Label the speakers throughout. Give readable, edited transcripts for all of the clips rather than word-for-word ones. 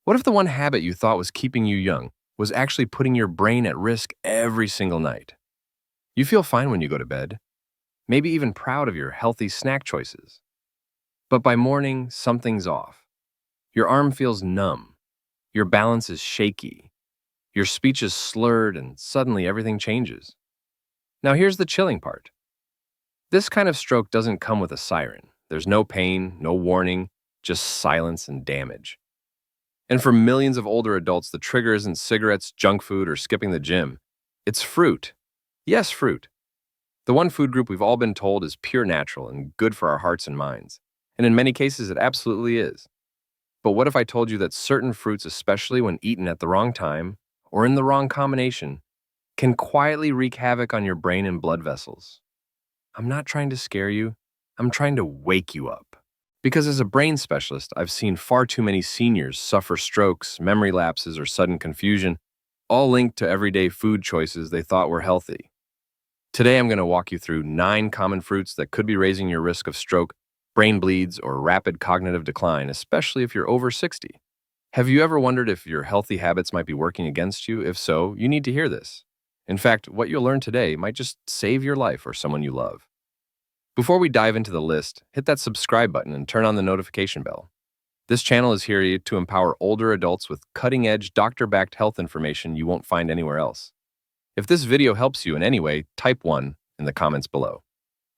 Speaker 1: What if the one habit you thought was keeping you young was actually putting your brain at risk every single night? You feel fine when you go to bed, maybe even proud of your healthy snack choices. But by morning, something's off. Your arm feels numb, your balance is shaky, your speech is slurred, and suddenly everything changes. Now here's the chilling part. This kind of stroke doesn't come with a siren. There's no pain, no warning, just silence and damage. And for millions of older adults, the trigger isn't cigarettes, junk food, or skipping the gym. It's fruit. Yes, fruit. The one food group we've all been told is pure natural and good for our hearts and minds. And in many cases, it absolutely is. But what if I told you that certain fruits, especially when eaten at the wrong time or in the wrong combination, can quietly wreak havoc on your brain and blood vessels? I'm not trying to scare you. I'm trying to wake you up. Because as a brain specialist, I've seen far too many seniors suffer strokes, memory lapses, or sudden confusion, all linked to everyday food choices they thought were healthy. Today, I'm going to walk you through 9 common fruits that could be raising your risk of stroke, brain bleeds, or rapid cognitive decline, especially if you're over 60. Have you ever wondered if your healthy habits might be working against you? If so, you need to hear this. In fact, what you'll learn today might just save your life or someone you love. Before we dive into the list, hit that subscribe button and turn on the notification bell. This channel is here to empower older adults with cutting-edge, doctor-backed health information you won't find anywhere else. If this video helps you in any way, type 1 in the comments below.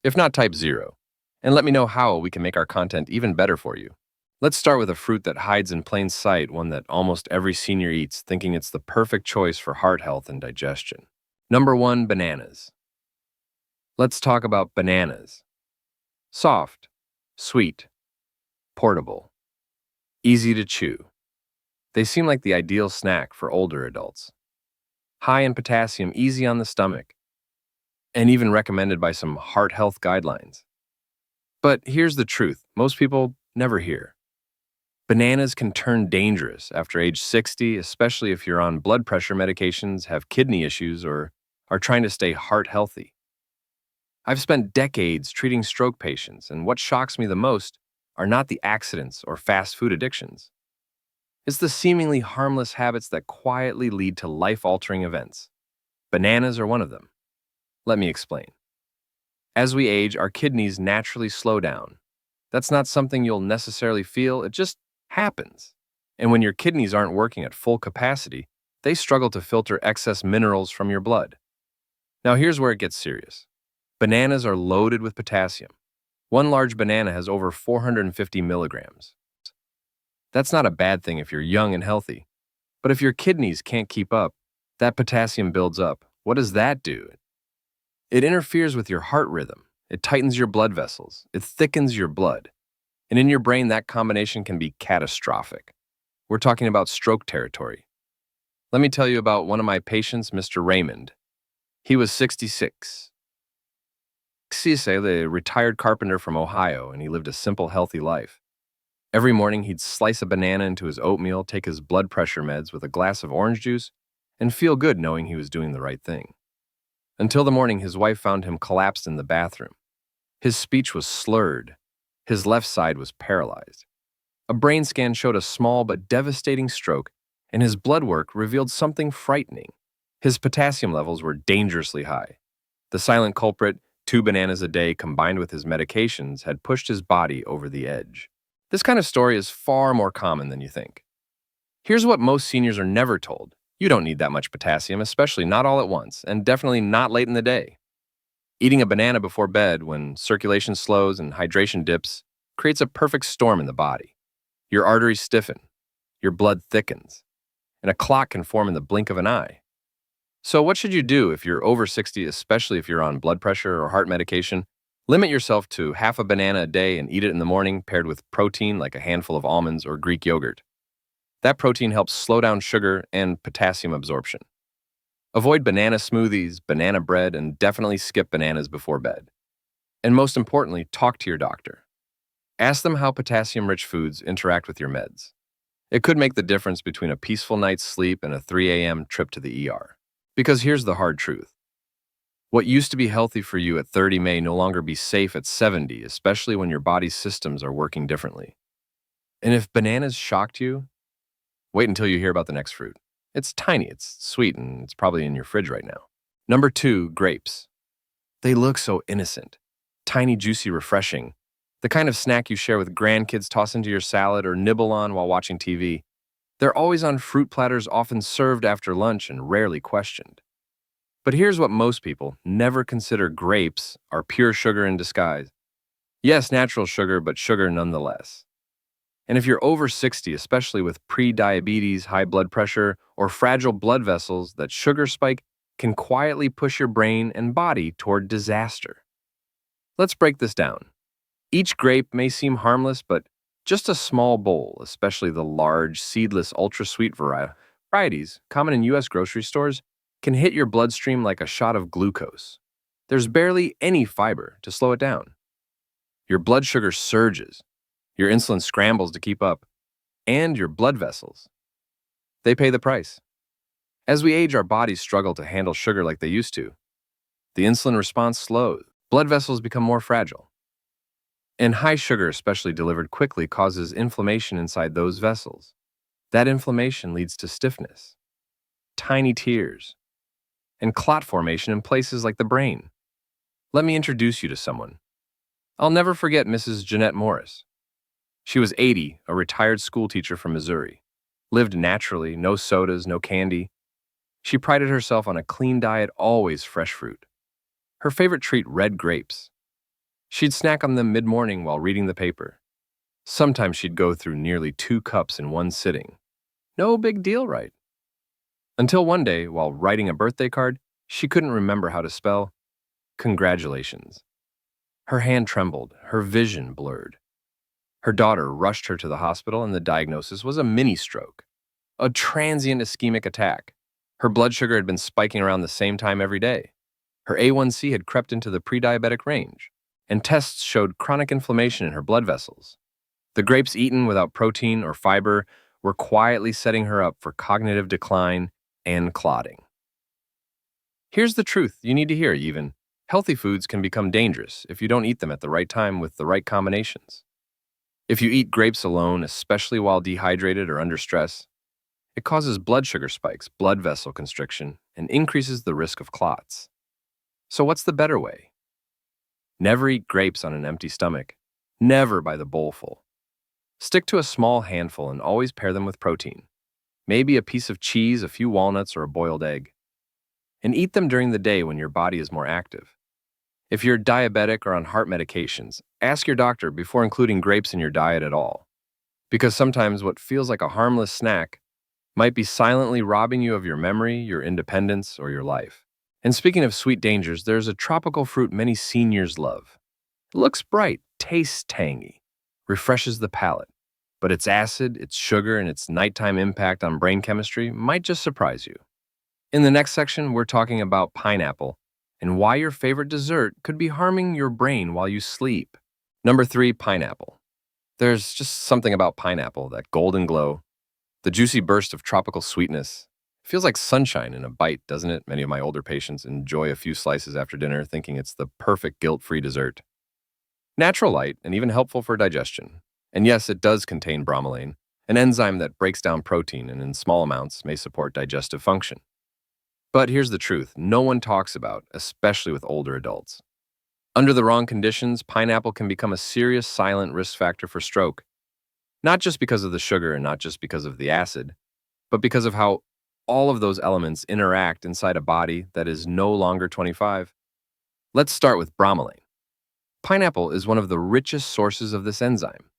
Speaker 1: If not, type 0. And let me know how we can make our content even better for you. Let's start with a fruit that hides in plain sight, one that almost every senior eats, thinking it's the perfect choice for heart health and digestion. Number 1, bananas. Let's talk about bananas. Soft, sweet, portable, easy to chew. They seem like the ideal snack for older adults. High in potassium, easy on the stomach, and even recommended by some heart health guidelines. But here's the truth most people never hear. Bananas can turn dangerous after age 60, especially if you're on blood pressure medications, have kidney issues, or are trying to stay heart healthy. I've spent decades treating stroke patients, and what shocks me the most are not the accidents or fast food addictions. It's the seemingly harmless habits that quietly lead to life-altering events. Bananas are one of them. Let me explain. As we age, our kidneys naturally slow down. That's not something you'll necessarily feel, it just happens. And when your kidneys aren't working at full capacity, they struggle to filter excess minerals from your blood. Now here's where it gets serious. Bananas are loaded with potassium. One large banana has over 450 milligrams. That's not a bad thing if you're young and healthy. But if your kidneys can't keep up, that potassium builds up. What does that do? It interferes with your heart rhythm. It tightens your blood vessels. It thickens your blood. And in your brain, that combination can be catastrophic. We're talking about stroke territory. Let me tell you about one of my patients, Mr. Raymond. He was 66. He's a retired carpenter from Ohio, and he lived a simple, healthy life. Every morning, he'd slice a banana into his oatmeal, take his blood pressure meds with a glass of orange juice, and feel good knowing he was doing the right thing. Until the morning, his wife found him collapsed in the bathroom. His speech was slurred. His left side was paralyzed. A brain scan showed a small but devastating stroke, and his blood work revealed something frightening. His potassium levels were dangerously high. The silent culprit, 2 bananas a day combined with his medications, had pushed his body over the edge. This kind of story is far more common than you think. Here's what most seniors are never told. You don't need that much potassium, especially not all at once, and definitely not late in the day. Eating a banana before bed, when circulation slows and hydration dips, creates a perfect storm in the body. Your arteries stiffen, your blood thickens, and a clot can form in the blink of an eye. So what should you do if you're over 60, especially if you're on blood pressure or heart medication? Limit yourself to half a banana a day and eat it in the morning paired with protein like a handful of almonds or Greek yogurt. That protein helps slow down sugar and potassium absorption. Avoid banana smoothies, banana bread, and definitely skip bananas before bed. And most importantly, talk to your doctor. Ask them how potassium-rich foods interact with your meds. It could make the difference between a peaceful night's sleep and a 3 a.m. trip to the ER. Because here's the hard truth. What used to be healthy for you at 30 may no longer be safe at 70, especially when your body's systems are working differently. And if bananas shocked you, Wait until you hear about the next fruit. It's tiny, it's sweet, and it's probably in your fridge right now. Number 2, grapes. They look so innocent. Tiny, juicy, refreshing. The kind of snack you share with grandkids, toss into your salad, or nibble on while watching TV. They're always on fruit platters, often served after lunch and rarely questioned. But here's what most people never consider: grapes are pure sugar in disguise. Yes, natural sugar, but sugar nonetheless. And if you're over 60, especially with pre-diabetes, high blood pressure, or fragile blood vessels, that sugar spike can quietly push your brain and body toward disaster. Let's break this down. Each grape may seem harmless, but just a small bowl, especially the large, seedless, ultra-sweet varieties common in U.S. grocery stores, can hit your bloodstream like a shot of glucose. There's barely any fiber to slow it down. Your blood sugar surges, your insulin scrambles to keep up, and your blood vessels, they pay the price. As we age, our bodies struggle to handle sugar like they used to. The insulin response slows, blood vessels become more fragile. And high sugar, especially delivered quickly, causes inflammation inside those vessels. That inflammation leads to stiffness, tiny tears, and clot formation in places like the brain. Let me introduce you to someone. I'll never forget Mrs. Jeanette Morris. She was 80, a retired school teacher from Missouri. Lived naturally, no sodas, no candy. She prided herself on a clean diet, always fresh fruit. Her favorite treat, red grapes. She'd snack on them mid-morning while reading the paper. Sometimes she'd go through nearly 2 cups in one sitting. No big deal, right? Until one day, while writing a birthday card, she couldn't remember how to spell congratulations. Her hand trembled, her vision blurred. Her daughter rushed her to the hospital, and the diagnosis was a mini stroke, a transient ischemic attack. Her blood sugar had been spiking around the same time every day. Her A1C had crept into the pre-diabetic range, and tests showed chronic inflammation in her blood vessels. The grapes eaten without protein or fiber were quietly setting her up for cognitive decline and clotting. Here's the truth you need to hear even. Healthy foods can become dangerous if you don't eat them at the right time with the right combinations. If you eat grapes alone, especially while dehydrated or under stress, it causes blood sugar spikes, blood vessel constriction, and increases the risk of clots. So what's the better way? Never eat grapes on an empty stomach. Never by the bowlful. Stick to a small handful and always pair them with protein. Maybe a piece of cheese, a few walnuts, or a boiled egg. And eat them during the day when your body is more active. If you're diabetic or on heart medications, ask your doctor before including grapes in your diet at all. Because sometimes what feels like a harmless snack might be silently robbing you of your memory, your independence, or your life. And speaking of sweet dangers, there's a tropical fruit many seniors love. It looks bright, tastes tangy, refreshes the palate. But its acid, its sugar, and its nighttime impact on brain chemistry might just surprise you. In the next section, we're talking about pineapple and why your favorite dessert could be harming your brain while you sleep. Number 3, pineapple. There's just something about pineapple, that golden glow, the juicy burst of tropical sweetness. It feels like sunshine in a bite, doesn't it? Many of my older patients enjoy a few slices after dinner, thinking it's the perfect guilt-free dessert. Natural light and even helpful for digestion. And yes, it does contain bromelain, an enzyme that breaks down protein and in small amounts may support digestive function. But here's the truth no one talks about, especially with older adults. Under the wrong conditions, pineapple can become a serious silent risk factor for stroke. Not just because of the sugar and not just because of the acid, but because of how all of those elements interact inside a body that is no longer 25. Let's start with bromelain. Pineapple is one of the richest sources of this enzyme.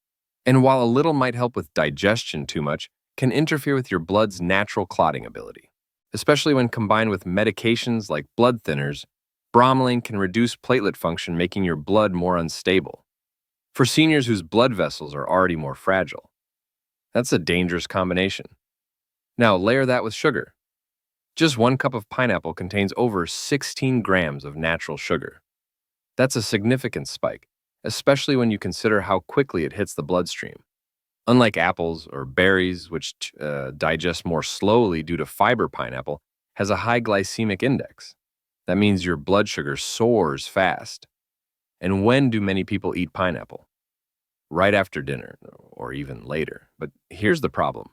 Speaker 1: And while a little might help with digestion, too much can interfere with your blood's natural clotting ability. Especially when combined with medications like blood thinners, bromelain can reduce platelet function, making your blood more unstable. For seniors whose blood vessels are already more fragile, that's a dangerous combination. Now layer that with sugar. Just 1 cup of pineapple contains over 16 grams of natural sugar. That's a significant spike, especially when you consider how quickly it hits the bloodstream. Unlike apples or berries, which digest more slowly due to fiber, pineapple has a high glycemic index. That means your blood sugar soars fast. And when do many people eat pineapple? Right after dinner, or even later. But here's the problem.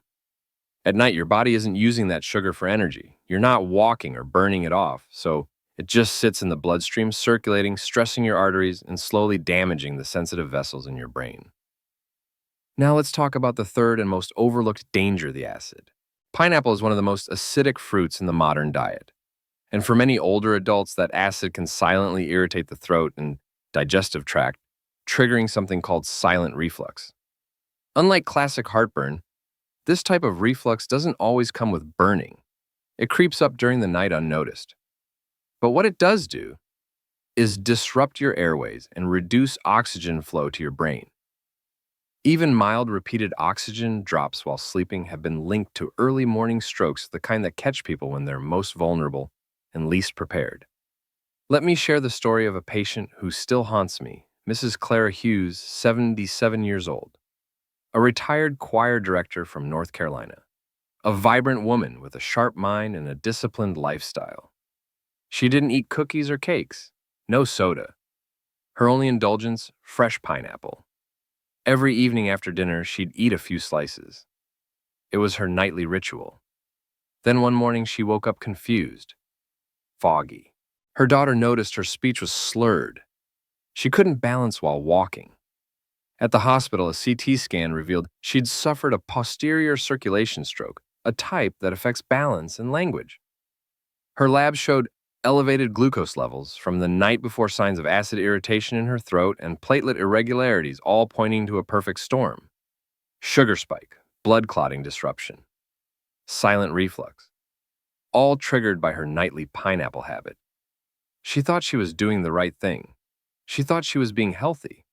Speaker 1: At night, your body isn't using that sugar for energy. You're not walking or burning it off, so it just sits in the bloodstream, circulating, stressing your arteries, and slowly damaging the sensitive vessels in your brain. Now let's talk about the third and most overlooked danger of the acid. Pineapple is one of the most acidic fruits in the modern diet. And for many older adults, that acid can silently irritate the throat and digestive tract, triggering something called silent reflux. Unlike classic heartburn, this type of reflux doesn't always come with burning. It creeps up during the night unnoticed. But what it does do is disrupt your airways and reduce oxygen flow to your brain. Even mild repeated oxygen drops while sleeping have been linked to early morning strokes, the kind that catch people when they're most vulnerable and least prepared. Let me share the story of a patient who still haunts me, Mrs. Clara Hughes, 77 years old, a retired choir director from North Carolina, a vibrant woman with a sharp mind and a disciplined lifestyle. She didn't eat cookies or cakes, no soda. Her only indulgence, fresh pineapple. Every evening after dinner, she'd eat a few slices. It was her nightly ritual. Then one morning, she woke up confused, foggy. Her daughter noticed her speech was slurred. She couldn't balance while walking. At the hospital, a CT scan revealed she'd suffered a posterior circulation stroke, a type that affects balance and language. Her lab showed elevated glucose levels from the night before, signs of acid irritation in her throat, and platelet irregularities, all pointing to a perfect storm. Sugar spike, blood clotting disruption, silent reflux, all triggered by her nightly pineapple habit. She thought she was doing the right thing. She thought she was being healthy.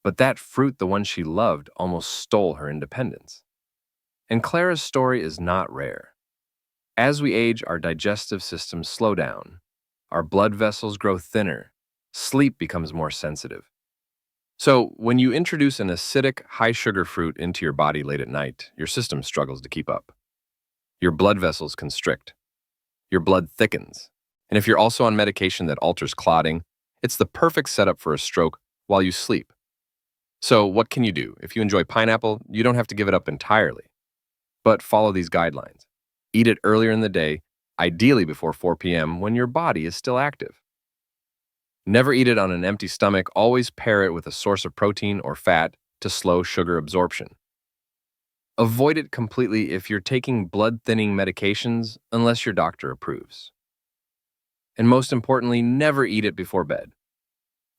Speaker 1: But that fruit, the one she loved, almost stole her independence. And Clara's story is not rare. As we age, our digestive systems slow down. Our blood vessels grow thinner. Sleep becomes more sensitive. So, when you introduce an acidic, high-sugar fruit into your body late at night, your system struggles to keep up. Your blood vessels constrict. Your blood thickens. And if you're also on medication that alters clotting, it's the perfect setup for a stroke while you sleep. So, what can you do? If you enjoy pineapple, you don't have to give it up entirely. But follow these guidelines. Eat it earlier in the day, ideally before 4 p.m. when your body is still active. Never eat it on an empty stomach. Always pair it with a source of protein or fat to slow sugar absorption. Avoid it completely if you're taking blood-thinning medications unless your doctor approves. And most importantly, never eat it before bed.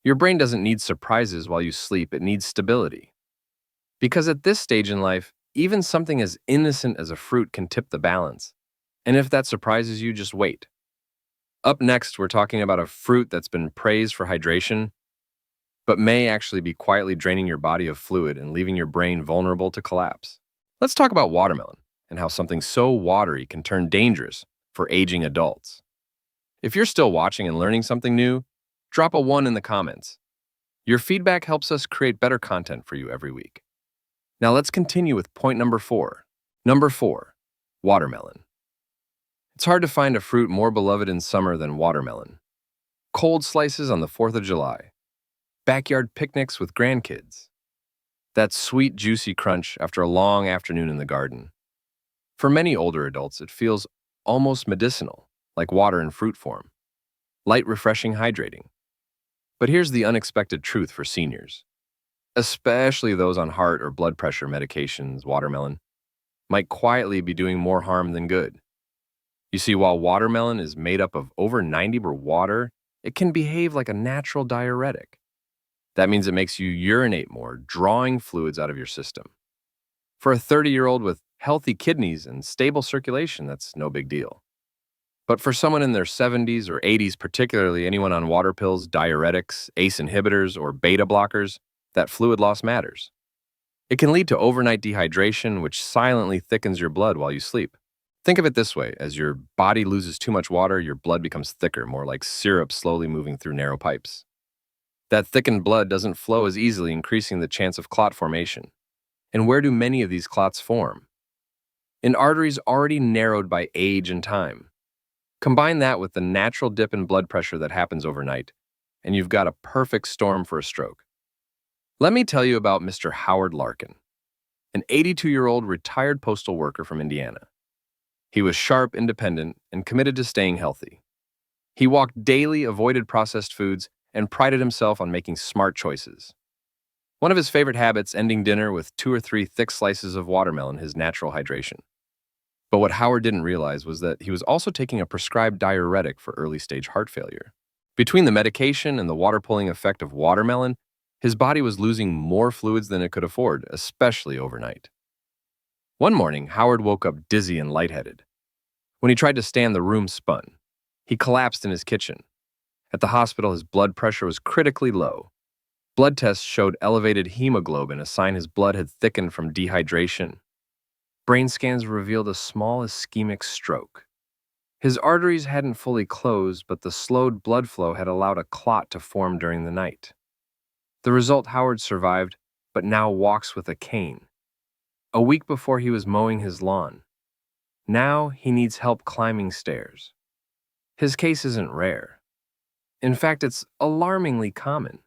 Speaker 1: Your brain doesn't need surprises while you sleep, it needs stability. Because at this stage in life, even something as innocent as a fruit can tip the balance. And if that surprises you, just wait. Up next, we're talking about a fruit that's been praised for hydration, but may actually be quietly draining your body of fluid and leaving your brain vulnerable to collapse. Let's talk about watermelon and how something so watery can turn dangerous for aging adults. If you're still watching and learning something new, drop a 1 in the comments. Your feedback helps us create better content for you every week. Now let's continue with point number 4. Number 4, watermelon. It's hard to find a fruit more beloved in summer than watermelon. Cold slices on the 4th of July. Backyard picnics with grandkids. That sweet, juicy crunch after a long afternoon in the garden. For many older adults, it feels almost medicinal, like water in fruit form. Light, refreshing, hydrating. But here's the unexpected truth for seniors, especially those on heart or blood pressure medications. Watermelon might quietly be doing more harm than good. You see, while watermelon is made up of over 90% water, it can behave like a natural diuretic. That means it makes you urinate more, drawing fluids out of your system. For a 30-year-old with healthy kidneys and stable circulation, that's no big deal. But for someone in their 70s or 80s, particularly anyone on water pills, diuretics, ACE inhibitors, or beta blockers, that fluid loss matters. It can lead to overnight dehydration, which silently thickens your blood while you sleep. Think of it this way: as your body loses too much water, your blood becomes thicker, more like syrup slowly moving through narrow pipes. That thickened blood doesn't flow as easily, increasing the chance of clot formation. And where do many of these clots form? In arteries already narrowed by age and time. Combine that with the natural dip in blood pressure that happens overnight, and you've got a perfect storm for a stroke. Let me tell you about Mr. Howard Larkin, an 82-year-old retired postal worker from Indiana. He was sharp, independent, and committed to staying healthy. He walked daily, avoided processed foods, and prided himself on making smart choices. One of his favorite habits, ending dinner with 2 or 3 thick slices of watermelon, his natural hydration. But what Howard didn't realize was that he was also taking a prescribed diuretic for early-stage heart failure. Between the medication and the water-pulling effect of watermelon, his body was losing more fluids than it could afford, especially overnight. One morning, Howard woke up dizzy and lightheaded. When he tried to stand, the room spun. He collapsed in his kitchen. At the hospital, his blood pressure was critically low. Blood tests showed elevated hemoglobin, a sign his blood had thickened from dehydration. Brain scans revealed a small ischemic stroke. His arteries hadn't fully closed, but the slowed blood flow had allowed a clot to form during the night. The result: Howard survived, but now walks with a cane. A week before, he was mowing his lawn. Now he needs help climbing stairs. His case isn't rare. In fact, it's alarmingly common.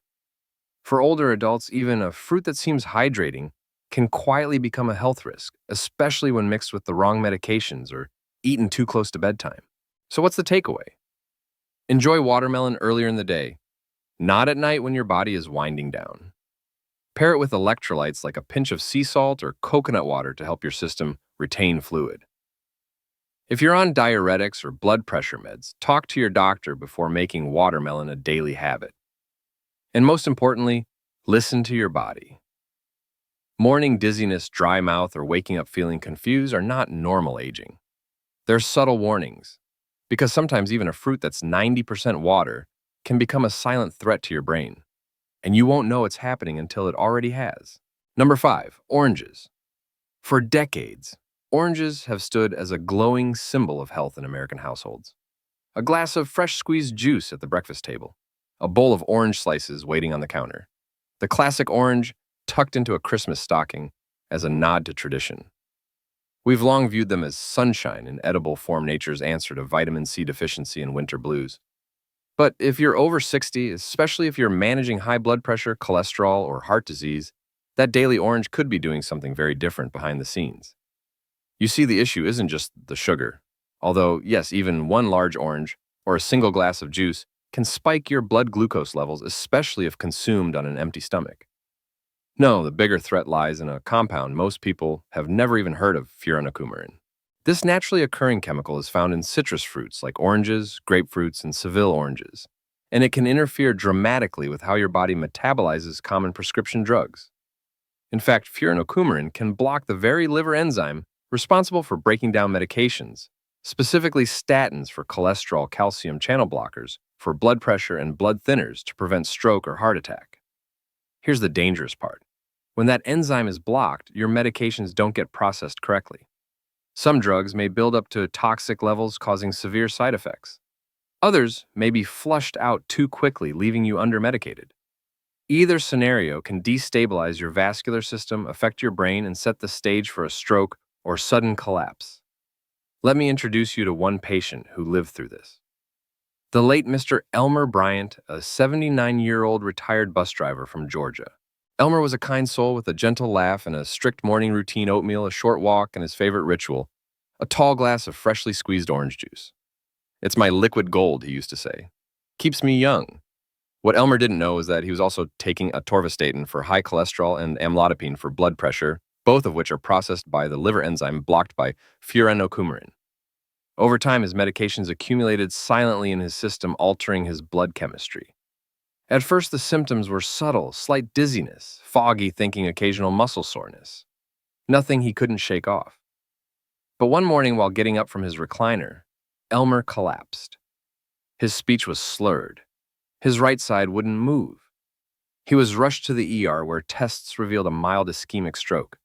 Speaker 1: For older adults, even a fruit that seems hydrating can quietly become a health risk, especially when mixed with the wrong medications or eaten too close to bedtime. So what's the takeaway? Enjoy watermelon earlier in the day, not at night when your body is winding down. Pair it with electrolytes like a pinch of sea salt or coconut water to help your system retain fluid. If you're on diuretics or blood pressure meds, talk to your doctor before making watermelon a daily habit. And most importantly, listen to your body. Morning dizziness, dry mouth, or waking up feeling confused are not normal aging. They're subtle warnings, because sometimes even a fruit that's 90% water can become a silent threat to your brain, and you won't know it's happening until it already has. Number 5, oranges. For decades, oranges have stood as a glowing symbol of health in American households. A glass of fresh squeezed juice at the breakfast table, a bowl of orange slices waiting on the counter, the classic orange tucked into a Christmas stocking as a nod to tradition. We've long viewed them as sunshine in edible form, nature's answer to vitamin C deficiency and winter blues. But if you're over 60, especially if you're managing high blood pressure, cholesterol, or heart disease, that daily orange could be doing something very different behind the scenes. You see, the issue isn't just the sugar. Although, yes, even one large orange or a single glass of juice can spike your blood glucose levels, especially if consumed on an empty stomach. No, the bigger threat lies in a compound most people have never even heard of: furanocoumarin. This naturally occurring chemical is found in citrus fruits like oranges, grapefruits, and Seville oranges, and it can interfere dramatically with how your body metabolizes common prescription drugs. In fact, furanocoumarin can block the very liver enzyme responsible for breaking down medications, specifically statins for cholesterol, calcium channel blockers for blood pressure, and blood thinners to prevent stroke or heart attack. Here's the dangerous part. When that enzyme is blocked, your medications don't get processed correctly. Some drugs may build up to toxic levels, causing severe side effects. Others may be flushed out too quickly, leaving you undermedicated. Either scenario can destabilize your vascular system, affect your brain, and set the stage for a stroke or sudden collapse. Let me introduce you to one patient who lived through this. The late Mr. Elmer Bryant, a 79-year-old retired bus driver from Georgia. Elmer was a kind soul with a gentle laugh and a strict morning routine: oatmeal, a short walk, and his favorite ritual, a tall glass of freshly squeezed orange juice. "It's my liquid gold," he used to say. "Keeps me young." What Elmer didn't know is that he was also taking atorvastatin for high cholesterol and amlodipine for blood pressure, both of which are processed by the liver enzyme blocked by furanocoumarin. Over time, his medications accumulated silently in his system, altering his blood chemistry. At first, the symptoms were subtle: slight dizziness, foggy thinking, occasional muscle soreness. Nothing he couldn't shake off. But one morning, while getting up from his recliner, Elmer collapsed. His speech was slurred. His right side wouldn't move. He was rushed to the ER, where tests revealed a mild ischemic stroke.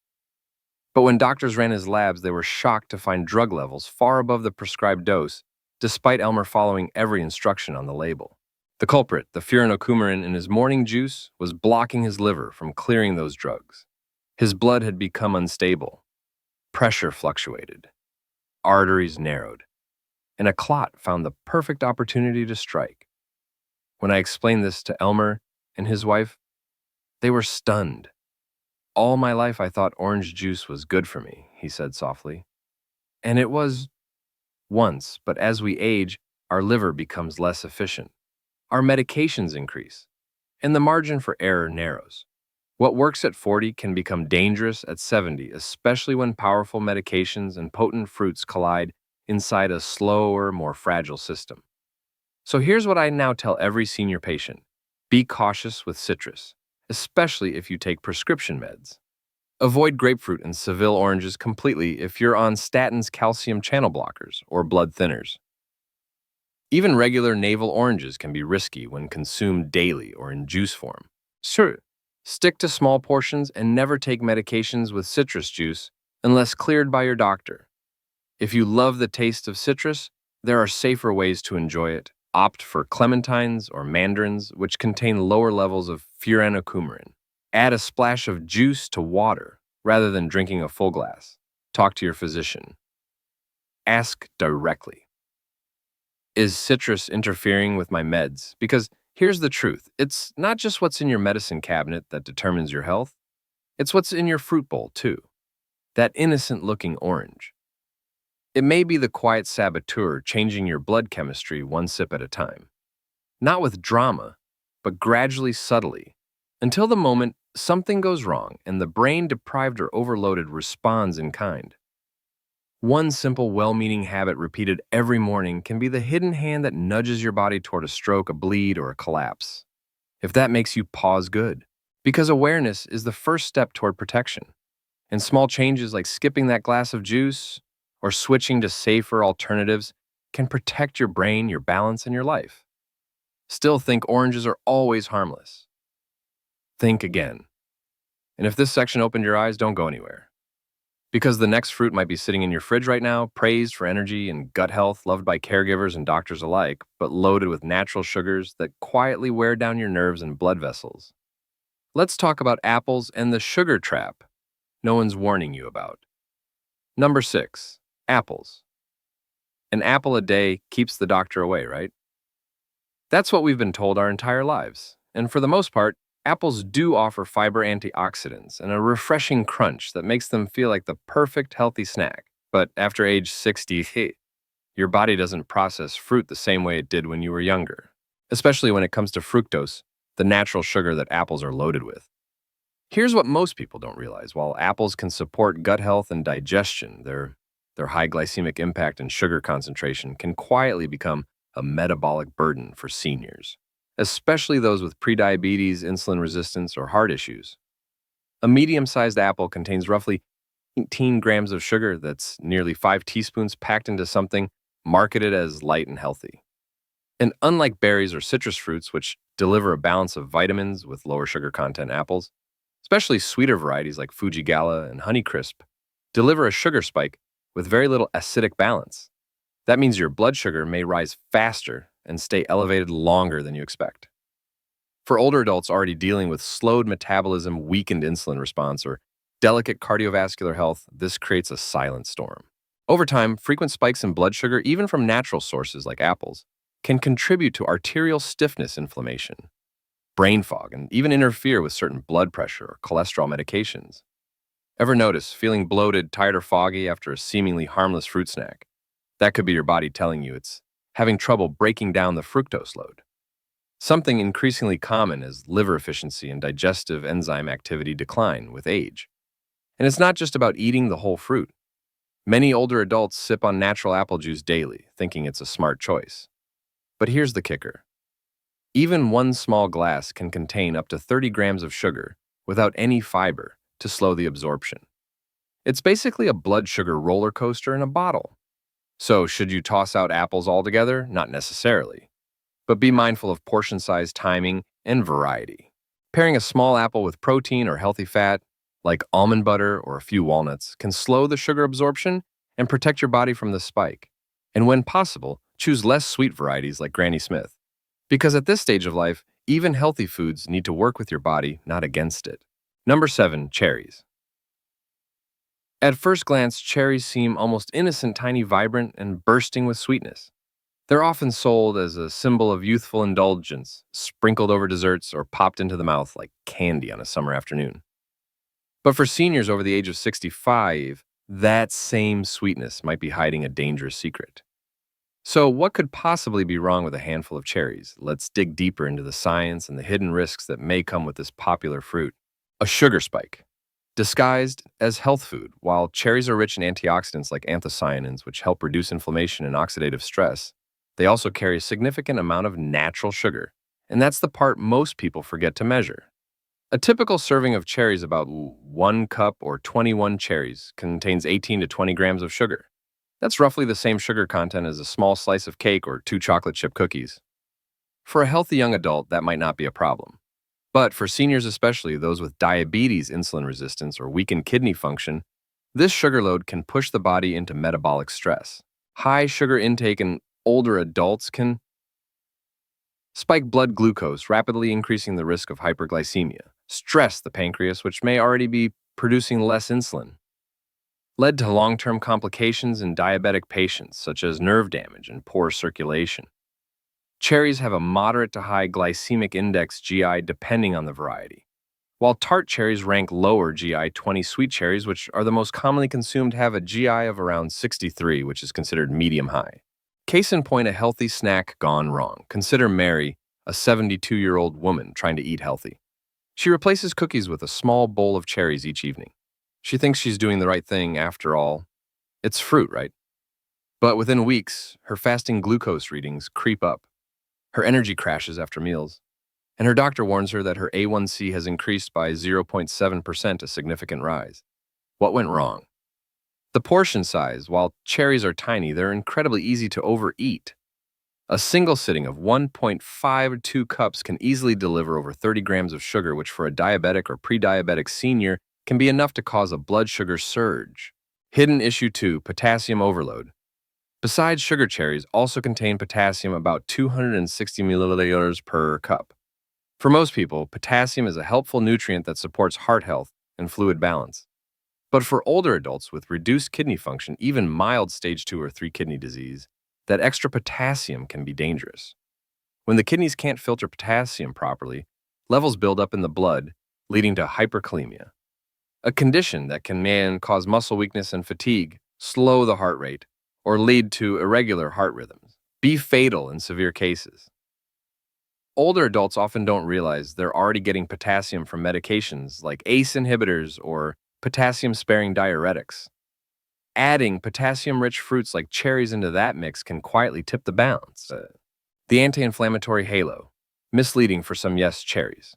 Speaker 1: But when doctors ran his labs, they were shocked to find drug levels far above the prescribed dose, despite Elmer following every instruction on the label. The culprit, the furanocoumarin in his morning juice, was blocking his liver from clearing those drugs. His blood had become unstable. Pressure fluctuated. Arteries narrowed. And a clot found the perfect opportunity to strike. When I explained this to Elmer and his wife, they were stunned. "All my life I thought orange juice was good for me," he said softly. "And it was once, but as we age, our liver becomes less efficient. Our medications increase, and the margin for error narrows. What works at 40 can become dangerous at 70, especially when powerful medications and potent fruits collide inside a slower, more fragile system. So here's what I now tell every senior patient. Be cautious with citrus, especially if you take prescription meds. Avoid grapefruit and Seville oranges completely if you're on statins, calcium channel blockers, or blood thinners. Even regular navel oranges can be risky when consumed daily or in juice form. Sure, stick to small portions and never take medications with citrus juice unless cleared by your doctor. If you love the taste of citrus, there are safer ways to enjoy it. Opt for clementines or mandarins, which contain lower levels of furanocoumarin. Add a splash of juice to water rather than drinking a full glass. Talk to your physician. Ask directly. Is citrus interfering with my meds? Because here's the truth. It's not just what's in your medicine cabinet that determines your health. It's what's in your fruit bowl, too. That innocent-looking orange. It may be the quiet saboteur changing your blood chemistry one sip at a time. Not with drama, but gradually, subtly, until the moment something goes wrong and the brain, deprived or overloaded, responds in kind. One simple, well-meaning habit repeated every morning can be the hidden hand that nudges your body toward a stroke, a bleed, or a collapse. If that makes you pause, good. Because awareness is the first step toward protection. And small changes like skipping that glass of juice or switching to safer alternatives can protect your brain, your balance, and your life. Still think oranges are always harmless. Think again. And if this section opened your eyes, don't go anywhere. Because the next fruit might be sitting in your fridge right now, praised for energy and gut health, loved by caregivers and doctors alike, but loaded with natural sugars that quietly wear down your nerves and blood vessels. Let's talk about apples and the sugar trap no one's warning you about. Number 6, apples. An apple a day keeps the doctor away, right? That's what we've been told our entire lives. And for the most part, apples do offer fiber, antioxidants, and a refreshing crunch that makes them feel like the perfect healthy snack. But after age 60, your body doesn't process fruit the same way it did when you were younger, especially when it comes to fructose, the natural sugar that apples are loaded with. Here's what most people don't realize. While apples can support gut health and digestion, their high glycemic impact and sugar concentration can quietly become a metabolic burden for seniors, especially those with prediabetes, insulin resistance, or heart issues. A medium-sized apple contains roughly 18 grams of sugar. That's nearly 5 teaspoons packed into something marketed as light and healthy. And unlike berries or citrus fruits, which deliver a balance of vitamins with lower sugar content, apples, especially sweeter varieties like Fuji Gala and Honeycrisp, deliver a sugar spike with very little acidic balance. That means your blood sugar may rise faster and stay elevated longer than you expect. For older adults already dealing with slowed metabolism, weakened insulin response, or delicate cardiovascular health, this creates a silent storm. Over time, frequent spikes in blood sugar, even from natural sources like apples, can contribute to arterial stiffness, inflammation, brain fog, and even interfere with certain blood pressure or cholesterol medications. Ever notice feeling bloated, tired, or foggy after a seemingly harmless fruit snack? That could be your body telling you it's having trouble breaking down the fructose load. Something increasingly common as liver efficiency and digestive enzyme activity decline with age. And it's not just about eating the whole fruit. Many older adults sip on natural apple juice daily, thinking it's a smart choice. But here's the kicker. Even one small glass can contain up to 30 grams of sugar without any fiber to slow the absorption. It's basically a blood sugar roller coaster in a bottle. So, should you toss out apples altogether? Not necessarily. But be mindful of portion size, timing, and variety. Pairing a small apple with protein or healthy fat, like almond butter or a few walnuts, can slow the sugar absorption and protect your body from the spike. And when possible, choose less sweet varieties like Granny Smith. Because at this stage of life, even healthy foods need to work with your body, not against it. Number 7, cherries. At first glance, cherries seem almost innocent, tiny, vibrant, and bursting with sweetness. They're often sold as a symbol of youthful indulgence, sprinkled over desserts or popped into the mouth like candy on a summer afternoon. But for seniors over the age of 65, that same sweetness might be hiding a dangerous secret. So, what could possibly be wrong with a handful of cherries? Let's dig deeper into the science and the hidden risks that may come with this popular fruit. A sugar spike. Disguised as health food, while cherries are rich in antioxidants like anthocyanins, which help reduce inflammation and oxidative stress, they also carry a significant amount of natural sugar. And that's the part most people forget to measure. A typical serving of cherries, about 1 cup or 21 cherries, contains 18 to 20 grams of sugar. That's roughly the same sugar content as a small slice of cake or 2 chocolate chip cookies. For a healthy young adult, that might not be a problem. But for seniors, especially those with diabetes, insulin resistance, or weakened kidney function, this sugar load can push the body into metabolic stress. High sugar intake in older adults can spike blood glucose, rapidly increasing the risk of hyperglycemia, stress the pancreas, which may already be producing less insulin, led to long-term complications in diabetic patients, such as nerve damage and poor circulation. Cherries have a moderate to high glycemic index GI depending on the variety, while tart cherries rank lower GI. 20 sweet cherries, which are the most commonly consumed, have a GI of around 63, which is considered medium high. Case in point, a healthy snack gone wrong. Consider Mary, a 72-year-old woman trying to eat healthy. She replaces cookies with a small bowl of cherries each evening. She thinks she's doing the right thing after all. It's fruit, right? But within weeks, her fasting glucose readings creep up. Her energy crashes after meals, and her doctor warns her that her A1C has increased by 0.7%, a significant rise. What went wrong? The portion size. While cherries are tiny, they're incredibly easy to overeat. A single sitting of 1.5 or 2 cups can easily deliver over 30 grams of sugar, which for a diabetic or pre-diabetic senior can be enough to cause a blood sugar surge. Hidden issue 2, potassium overload. Besides, sugar cherries also contain potassium, about 260 milliliters per cup. For most people, potassium is a helpful nutrient that supports heart health and fluid balance. But for older adults with reduced kidney function, even mild stage 2 or 3 kidney disease, that extra potassium can be dangerous. When the kidneys can't filter potassium properly, levels build up in the blood, leading to hyperkalemia, a condition that can cause muscle weakness and fatigue, slow the heart rate, or lead to irregular heart rhythms, be fatal in severe cases. Older adults often don't realize they're already getting potassium from medications like ACE inhibitors or potassium-sparing diuretics. Adding potassium-rich fruits like cherries into that mix can quietly tip the balance. The anti-inflammatory halo, misleading for some cherries,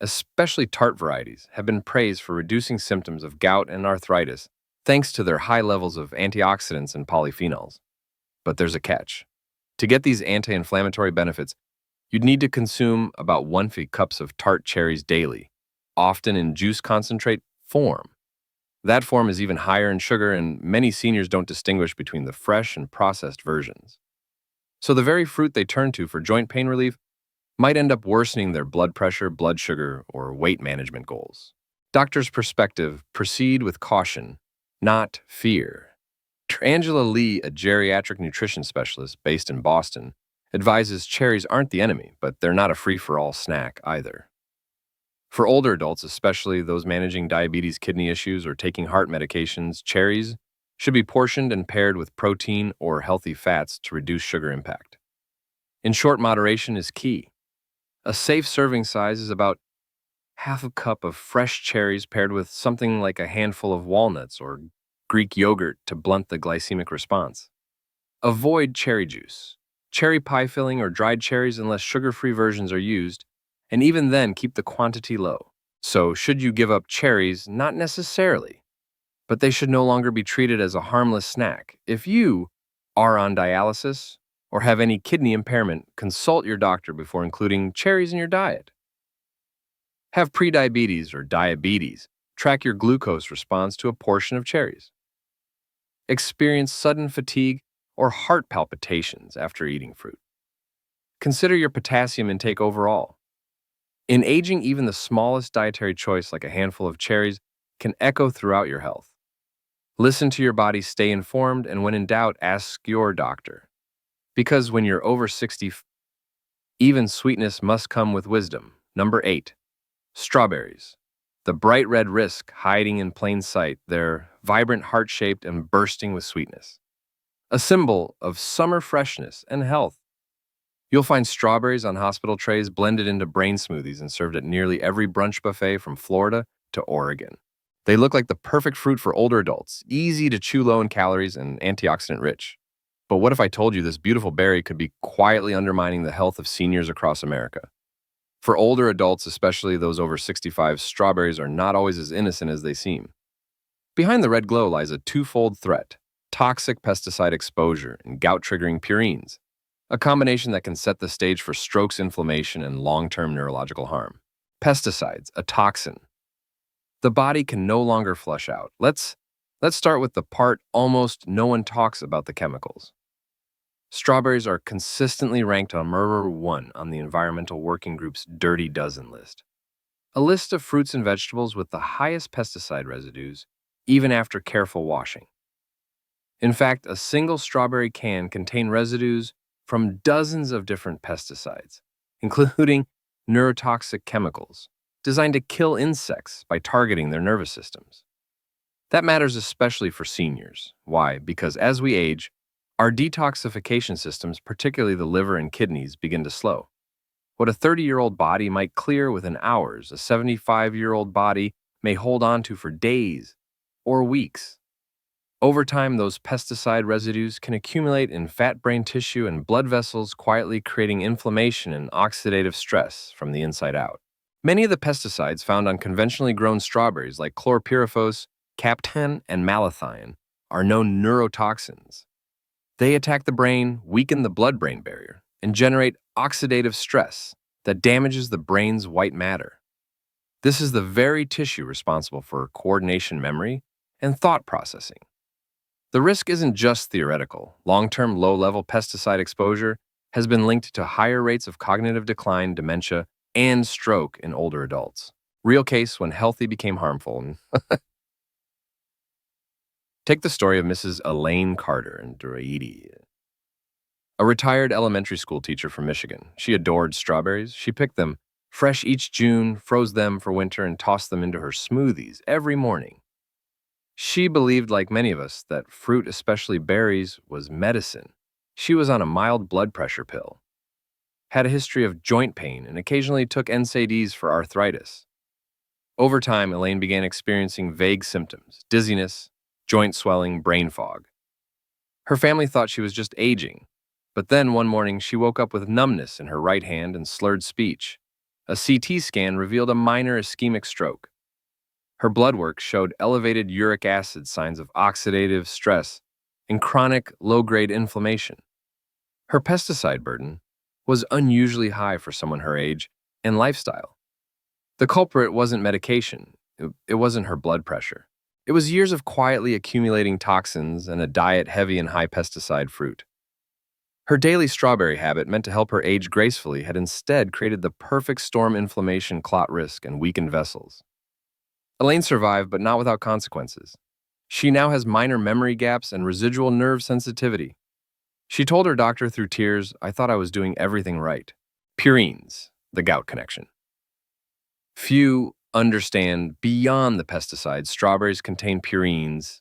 Speaker 1: especially tart varieties, have been praised for reducing symptoms of gout and arthritis thanks to their high levels of antioxidants and polyphenols. But there's a catch. To get these anti-inflammatory benefits, you'd need to consume about 1 cup of tart cherries daily, often in juice concentrate form. That form is even higher in sugar, and many seniors don't distinguish between the fresh and processed versions. So the very fruit they turn to for joint pain relief might end up worsening their blood pressure, blood sugar, or weight management goals. Doctor's perspective: proceed with caution, not fear. Angela Lee, a geriatric nutrition specialist based in Boston, advises cherries aren't the enemy, but they're not a free-for-all snack either. For older adults, especially those managing diabetes, kidney issues, or taking heart medications, cherries should be portioned and paired with protein or healthy fats to reduce sugar impact. In short, moderation is key. A safe serving size is about half a cup of fresh cherries paired with something like a handful of walnuts or Greek yogurt to blunt the glycemic response. Avoid cherry juice, cherry pie filling, or dried cherries unless sugar-free versions are used, and even then keep the quantity low. So, should you give up cherries? Not necessarily, but they should no longer be treated as a harmless snack. If you are on dialysis or have any kidney impairment, consult your doctor before including cherries in your diet. Have prediabetes or diabetes? Track your glucose response to a portion of cherries. Experience sudden fatigue or heart palpitations after eating fruit? Consider your potassium intake overall. In aging, even the smallest dietary choice, like a handful of cherries, can echo throughout your health. Listen to your body, stay informed, and when in doubt, ask your doctor. Because when you're over 60, even sweetness must come with wisdom. Number 8. Strawberries. The bright red risk hiding in plain sight. They're vibrant, heart-shaped, and bursting with sweetness. a symbol of summer freshness and health. You'll find strawberries on hospital trays blended into brain smoothies and served at nearly every brunch buffet from Florida to Oregon. They look like the perfect fruit for older adults, easy to chew, low in calories, and antioxidant rich. But what if I told you this beautiful berry could be quietly undermining the health of seniors across America? For older adults, especially those over 65, strawberries are not always as innocent as they seem. Behind the red glow lies a twofold threat: toxic pesticide exposure and gout-triggering purines, a combination that can set the stage for strokes, inflammation, and long-term neurological harm. Pesticides, a toxin the body can no longer flush out. Let's start with the part almost no one talks about: the chemicals. Strawberries are consistently ranked on number 1 on the Environmental Working Group's Dirty Dozen list, a list of fruits and vegetables with the highest pesticide residues, even after careful washing. In fact, a single strawberry can contain residues from dozens of different pesticides, including neurotoxic chemicals designed to kill insects by targeting their nervous systems. That matters especially for seniors. Why? Because as we age, our detoxification systems, particularly the liver and kidneys, begin to slow. What a 30-year-old body might clear within hours, a 75-year-old body may hold on to for days or weeks. Over time, those pesticide residues can accumulate in fat, brain tissue, and blood vessels, quietly creating inflammation and oxidative stress from the inside out. Many of the pesticides found on conventionally grown strawberries, like chlorpyrifos, captan, and malathion, are known neurotoxins. They attack the brain, weaken the blood-brain barrier, and generate oxidative stress that damages the brain's white matter. This is the very tissue responsible for coordination, memory, and thought processing. The risk isn't just theoretical. Long-term low-level pesticide exposure has been linked to higher rates of cognitive decline, dementia, and stroke in older adults. Real case when healthy became harmful. Take the story of Mrs. Elaine Carter in Drogheda, a retired elementary school teacher from Michigan. She adored strawberries. She picked them fresh each June, froze them for winter, and tossed them into her smoothies every morning. She believed, like many of us, that fruit, especially berries, was medicine. She was on a mild blood pressure pill, had a history of joint pain, and occasionally took NSAIDs for arthritis. Over time, Elaine began experiencing vague symptoms: dizziness, joint swelling, brain fog. Her family thought she was just aging, but then one morning she woke up with numbness in her right hand and slurred speech. A CT scan revealed a minor ischemic stroke. Her blood work showed elevated uric acid, signs of oxidative stress, and chronic low-grade inflammation. Her pesticide burden was unusually high for someone her age and lifestyle. The culprit wasn't medication. It wasn't her blood pressure. It was years of quietly accumulating toxins and a diet heavy in high pesticide fruit. Her daily strawberry habit, meant to help her age gracefully, had instead created the perfect storm: inflammation, clot risk, and weakened vessels. Elaine survived, but not without consequences. She now has minor memory gaps and residual nerve sensitivity. She told her doctor through tears, "I thought I was doing everything right." Purines, the gout connection. Few understand beyond the pesticides, strawberries contain purines,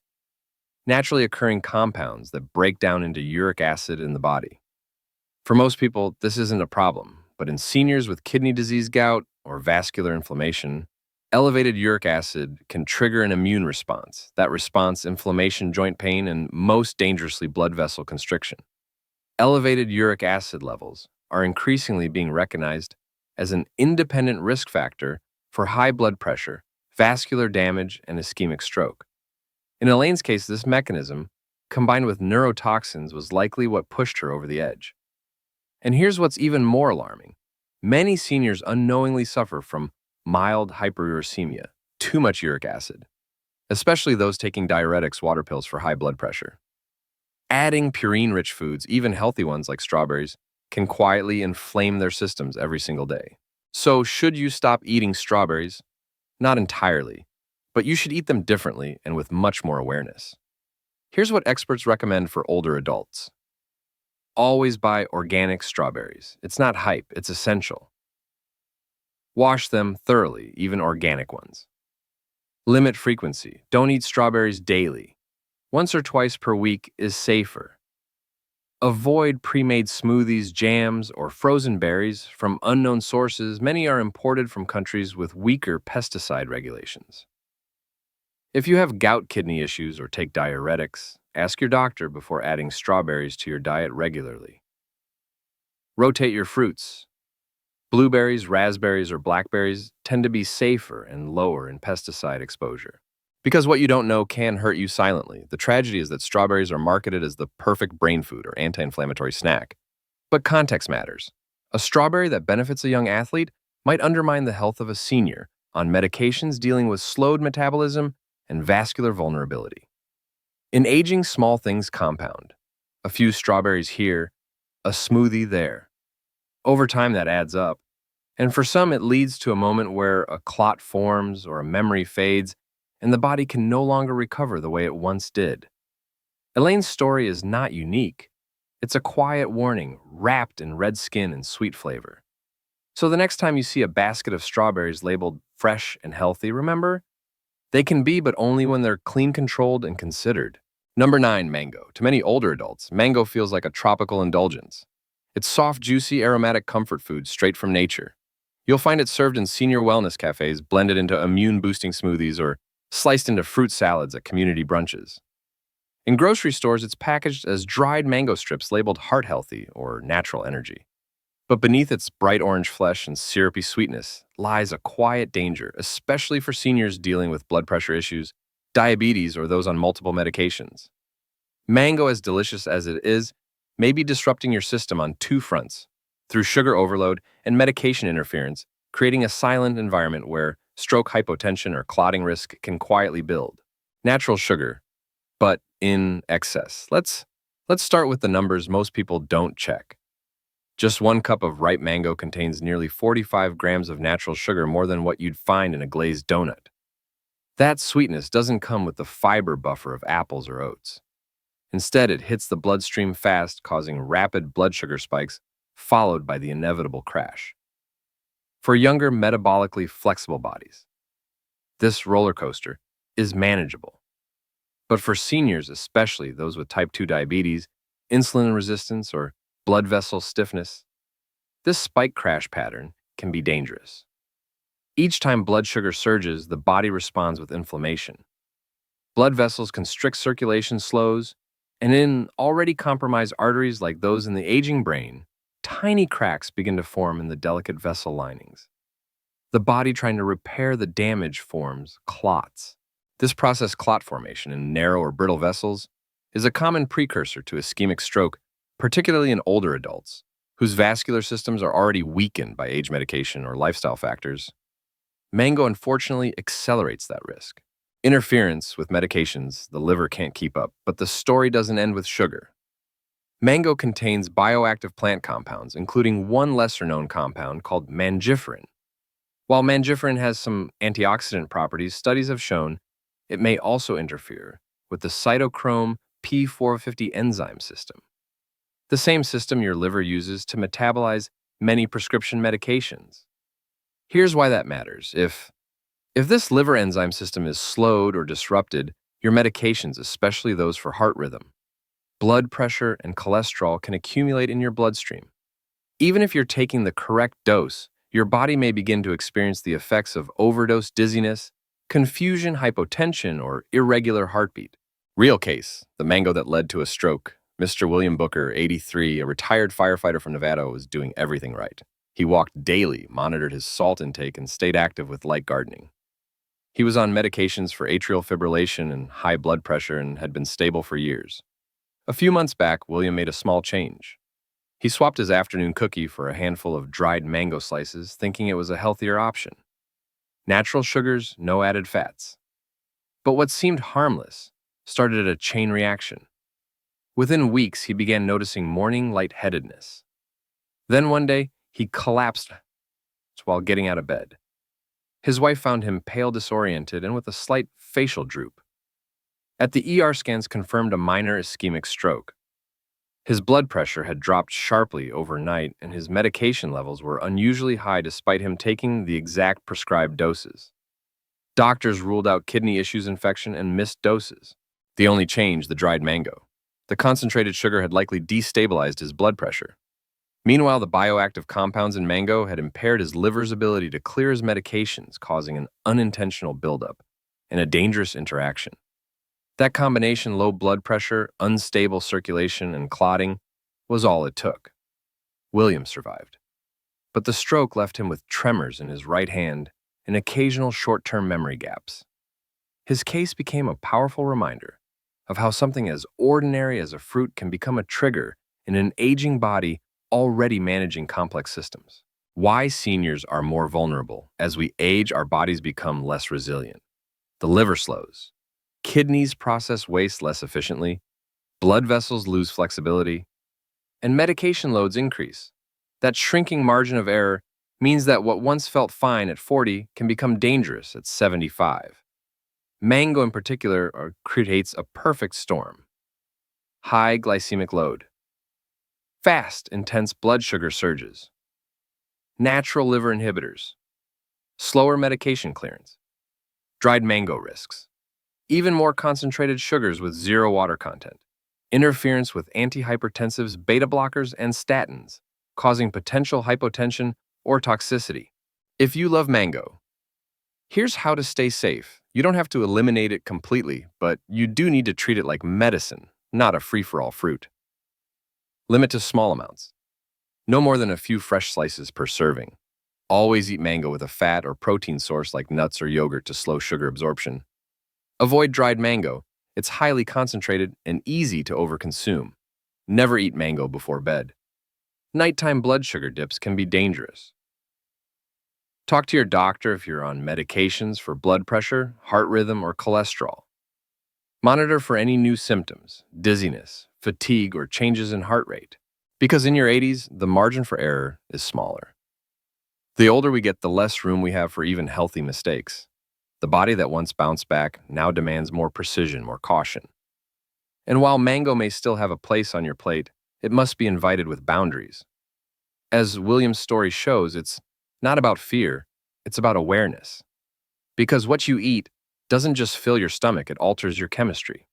Speaker 1: naturally occurring compounds that break down into uric acid in the body. For most people, this isn't a problem, but in seniors with kidney disease, gout, or vascular inflammation, elevated uric acid can trigger an immune response. That response: inflammation, joint pain, and most dangerously, blood vessel constriction. Elevated uric acid levels are increasingly being recognized as an independent risk factor for high blood pressure, vascular damage, and ischemic stroke. In Elaine's case, this mechanism, combined with neurotoxins, was likely what pushed her over the edge. And here's what's even more alarming. Many seniors unknowingly suffer from mild hyperuricemia, too much uric acid, especially those taking diuretics, water pills for high blood pressure. Adding purine-rich foods, even healthy ones like strawberries, can quietly inflame their systems every single day. So, should you stop eating strawberries? Not entirely, but you should eat them differently and with much more awareness. Here's what experts recommend for older adults. Always buy organic strawberries. It's not hype, it's essential. Wash them thoroughly, even organic ones. Limit frequency. Don't eat strawberries daily. Once or twice per week is safer. Avoid pre-made smoothies, jams, or frozen berries from unknown sources. Many are imported from countries with weaker pesticide regulations. If you have gout, kidney issues, or take diuretics, ask your doctor before adding strawberries to your diet regularly. Rotate your fruits. Blueberries, raspberries, or blackberries tend to be safer and lower in pesticide exposure. Because what you don't know can hurt you silently. The tragedy is that strawberries are marketed as the perfect brain food or anti-inflammatory snack. But context matters. A strawberry that benefits a young athlete might undermine the health of a senior on medications dealing with slowed metabolism and vascular vulnerability. In aging, small things compound. A few strawberries here, a smoothie there. Over time, that adds up. And for some, it leads to a moment where a clot forms or a memory fades, and the body can no longer recover the way it once did. Elaine's story is not unique. It's a quiet warning, wrapped in red skin and sweet flavor. So the next time you see a basket of strawberries labeled fresh and healthy, remember, they can be, but only when they're clean controlled and considered. Number 9, mango. To many older adults, mango feels like a tropical indulgence. It's soft, juicy, aromatic comfort food straight from nature. You'll find it served in senior wellness cafes, blended into immune-boosting smoothies, or sliced into fruit salads at community brunches. In grocery stores, it's packaged as dried mango strips labeled heart healthy or natural energy. But beneath its bright orange flesh and syrupy sweetness lies a quiet danger, especially for seniors dealing with blood pressure issues, diabetes, or those on multiple medications. Mango, as delicious as it is, may be disrupting your system on two fronts, through sugar overload and medication interference, creating a silent environment where stroke, hypotension, or clotting risk can quietly build. Natural sugar, but in excess. Let's start with the numbers most people don't check. Just 1 cup of ripe mango contains nearly 45 grams of natural sugar, more than what you'd find in a glazed donut. That sweetness doesn't come with the fiber buffer of apples or oats. Instead, it hits the bloodstream fast, causing rapid blood sugar spikes, followed by the inevitable crash. For younger, metabolically flexible bodies, this roller coaster is manageable. But for seniors, especially those with type 2 diabetes, insulin resistance, or blood vessel stiffness, this spike crash pattern can be dangerous. Each time blood sugar surges, the body responds with inflammation. Blood vessels constrict, circulation slows, and in already compromised arteries like those in the aging brain, tiny cracks begin to form in the delicate vessel linings. The body, trying to repair the damage, forms clots. This process, clot formation in narrow or brittle vessels, is a common precursor to ischemic stroke, particularly in older adults, whose vascular systems are already weakened by age medication or lifestyle factors. Mango, unfortunately, accelerates that risk. Interference with medications, the liver can't keep up, but the story doesn't end with sugar. Mango contains bioactive plant compounds, including one lesser-known compound called mangiferin. While mangiferin has some antioxidant properties, studies have shown it may also interfere with the cytochrome P450 enzyme system, the same system your liver uses to metabolize many prescription medications. Here's why that matters. If this liver enzyme system is slowed or disrupted, your medications, especially those for heart rhythm, blood pressure, and cholesterol, can accumulate in your bloodstream. Even if you're taking the correct dose, your body may begin to experience the effects of overdose dizziness, confusion, hypotension, or irregular heartbeat. Real case, the mango that led to a stroke. Mr. William Booker, 83, a retired firefighter from Nevada, was doing everything right. He walked daily, monitored his salt intake, and stayed active with light gardening. He was on medications for atrial fibrillation and high blood pressure and had been stable for years. A few months back, William made a small change. He swapped his afternoon cookie for a handful of dried mango slices, thinking it was a healthier option. Natural sugars, no added fats. But what seemed harmless started a chain reaction. Within weeks, he began noticing morning lightheadedness. Then one day, he collapsed while getting out of bed. His wife found him pale, disoriented, and with a slight facial droop. At the ER, scans confirmed a minor ischemic stroke. His blood pressure had dropped sharply overnight, and his medication levels were unusually high despite him taking the exact prescribed doses. Doctors ruled out kidney issues, infection, and missed doses. The only change, the dried mango. The concentrated sugar had likely destabilized his blood pressure. Meanwhile, the bioactive compounds in mango had impaired his liver's ability to clear his medications, causing an unintentional buildup and a dangerous interaction. That combination, low blood pressure, unstable circulation, and clotting, was all it took. William survived. But the stroke left him with tremors in his right hand and occasional short-term memory gaps. His case became a powerful reminder of how something as ordinary as a fruit can become a trigger in an aging body already managing complex systems. Why seniors are more vulnerable. As we age, our bodies become less resilient. The liver slows. Kidneys process waste less efficiently. Blood vessels lose flexibility. And medication loads increase. That shrinking margin of error means that what once felt fine at 40 can become dangerous at 75. Mango in particular creates a perfect storm. High glycemic load. Fast, intense blood sugar surges. Natural liver inhibitors. Slower medication clearance. Dried mango risks. Even more concentrated sugars with zero water content. Interference with antihypertensives, beta blockers, and statins, causing potential hypotension or toxicity. If you love mango, here's how to stay safe. You don't have to eliminate it completely, but you do need to treat it like medicine, not a free-for-all fruit. Limit to small amounts. No more than a few fresh slices per serving. Always eat mango with a fat or protein source like nuts or yogurt to slow sugar absorption. Avoid dried mango. It's highly concentrated and easy to overconsume. Never eat mango before bed. Nighttime blood sugar dips can be dangerous. Talk to your doctor if you're on medications for blood pressure, heart rhythm, or cholesterol. Monitor for any new symptoms, dizziness, fatigue, or changes in heart rate. Because in your 80s, the margin for error is smaller. The older we get, the less room we have for even healthy mistakes. The body that once bounced back now demands more precision, more caution. And while mango may still have a place on your plate, it must be invited with boundaries. As William's story shows, it's not about fear, it's about awareness. Because what you eat doesn't just fill your stomach, it alters your chemistry.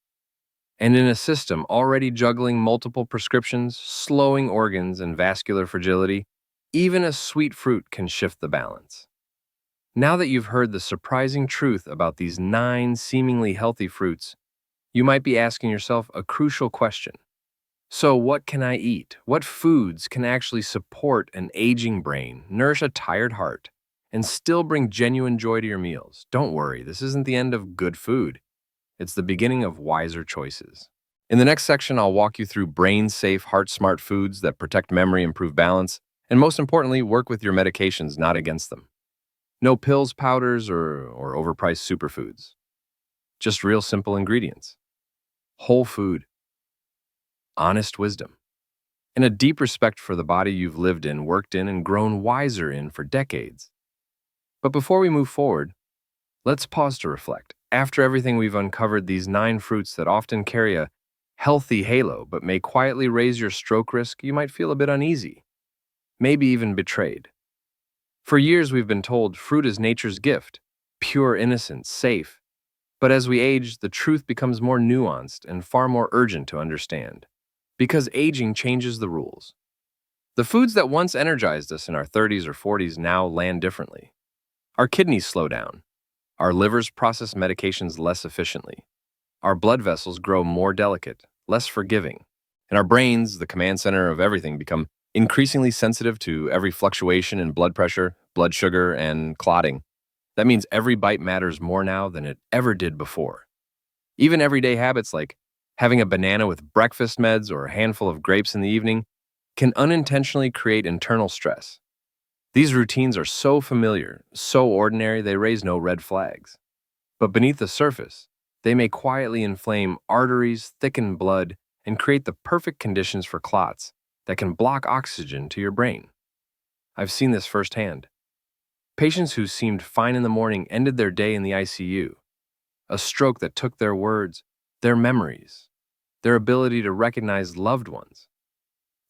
Speaker 1: And in a system already juggling multiple prescriptions, slowing organs, and vascular fragility, even a sweet fruit can shift the balance. Now that you've heard the surprising truth about these 9 seemingly healthy fruits, you might be asking yourself a crucial question. So what can I eat? What foods can actually support an aging brain, nourish a tired heart, and still bring genuine joy to your meals? Don't worry, this isn't the end of good food. It's the beginning of wiser choices. In the next section, I'll walk you through brain-safe, heart-smart foods that protect memory, improve balance, and most importantly, work with your medications, not against them. No pills, powders, or overpriced superfoods. Just real simple ingredients. Whole food. Honest wisdom. And a deep respect for the body you've lived in, worked in, and grown wiser in for decades. But before we move forward, let's pause to reflect. After everything we've uncovered, these 9 fruits that often carry a healthy halo but may quietly raise your stroke risk, you might feel a bit uneasy, maybe even betrayed. For years, we've been told fruit is nature's gift, pure, innocent, safe. But as we age, the truth becomes more nuanced and far more urgent to understand. Because aging changes the rules. The foods that once energized us in our 30s or 40s now land differently. Our kidneys slow down. Our livers process medications less efficiently. Our blood vessels grow more delicate, less forgiving. And our brains, the command center of everything, become increasingly sensitive to every fluctuation in blood pressure, blood sugar, and clotting. That means every bite matters more now than it ever did before. Even everyday habits like having a banana with breakfast meds or a handful of grapes in the evening can unintentionally create internal stress. These routines are so familiar, so ordinary, they raise no red flags. But beneath the surface, they may quietly inflame arteries, thicken blood, and create the perfect conditions for clots that can block oxygen to your brain. I've seen this firsthand. Patients who seemed fine in the morning ended their day in the ICU. A stroke that took their words, their memories, their ability to recognize loved ones,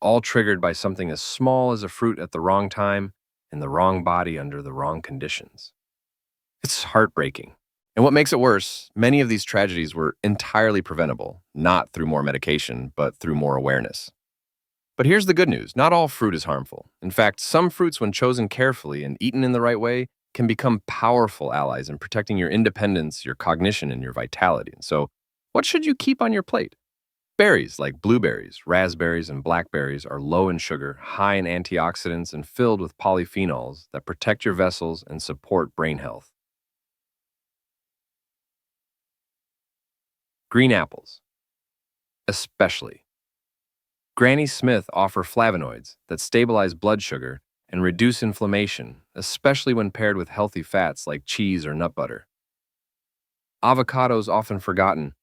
Speaker 1: all triggered by something as small as a fruit at the wrong time in the wrong body under the wrong conditions. It's heartbreaking. And what makes it worse, many of these tragedies were entirely preventable, not through more medication, but through more awareness. But here's the good news. Not all fruit is harmful. In fact, some fruits, when chosen carefully and eaten in the right way, can become powerful allies in protecting your independence, your cognition, and your vitality. So, what should you keep on your plate? Berries like blueberries, raspberries, and blackberries are low in sugar, high in antioxidants, and filled with polyphenols that protect your vessels and support brain health. Green apples, especially. Granny Smith offer flavonoids that stabilize blood sugar and reduce inflammation, especially when paired with healthy fats like cheese or nut butter. Avocados, often forgotten,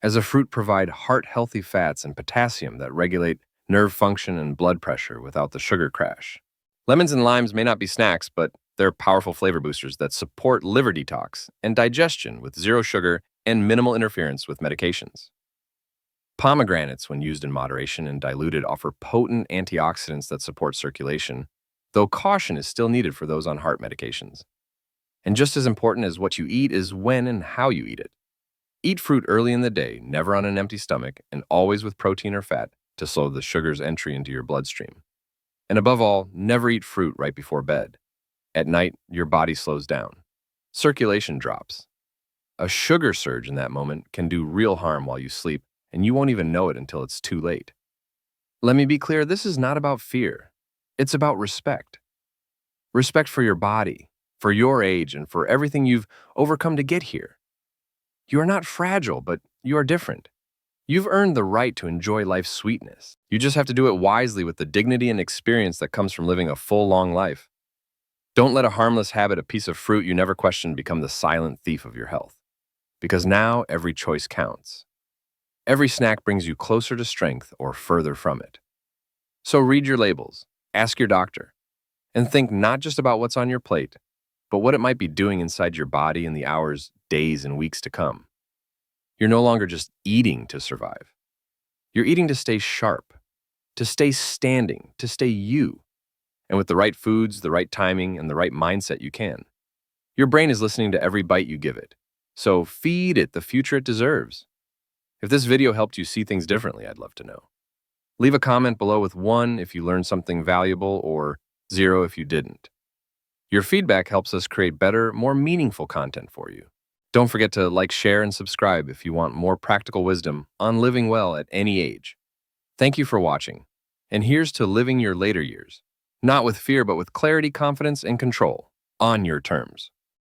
Speaker 1: as a fruit, provide heart-healthy fats and potassium that regulate nerve function and blood pressure without the sugar crash. Lemons and limes may not be snacks, but they're powerful flavor boosters that support liver detox and digestion with zero sugar and minimal interference with medications. Pomegranates, when used in moderation and diluted, offer potent antioxidants that support circulation, though caution is still needed for those on heart medications. And just as important as what you eat is when and how you eat it. Eat fruit early in the day, never on an empty stomach, and always with protein or fat to slow the sugar's entry into your bloodstream. And above all, never eat fruit right before bed. At night, your body slows down. Circulation drops. A sugar surge in that moment can do real harm while you sleep, and you won't even know it until it's too late. Let me be clear, this is not about fear. It's about respect. Respect for your body, for your age, and for everything you've overcome to get here. You are not fragile, but you are different. You've earned the right to enjoy life's sweetness. You just have to do it wisely with the dignity and experience that comes from living a full, long life. Don't let a harmless habit, a piece of fruit you never questioned, become the silent thief of your health. Because now every choice counts. Every snack brings you closer to strength or further from it. So read your labels, ask your doctor, and think not just about what's on your plate, but what it might be doing inside your body in the hours, days, and weeks to come. You're no longer just eating to survive. You're eating to stay sharp, to stay standing, to stay you. And with the right foods, the right timing, and the right mindset, you can. Your brain is listening to every bite you give it. So feed it the future it deserves. If this video helped you see things differently, I'd love to know. Leave a comment below with 1 if you learned something valuable or 0 if you didn't. Your feedback helps us create better, more meaningful content for you. Don't forget to like, share, and subscribe if you want more practical wisdom on living well at any age. Thank you for watching, and here's to living your later years, not with fear, but with clarity, confidence, and control, on your terms.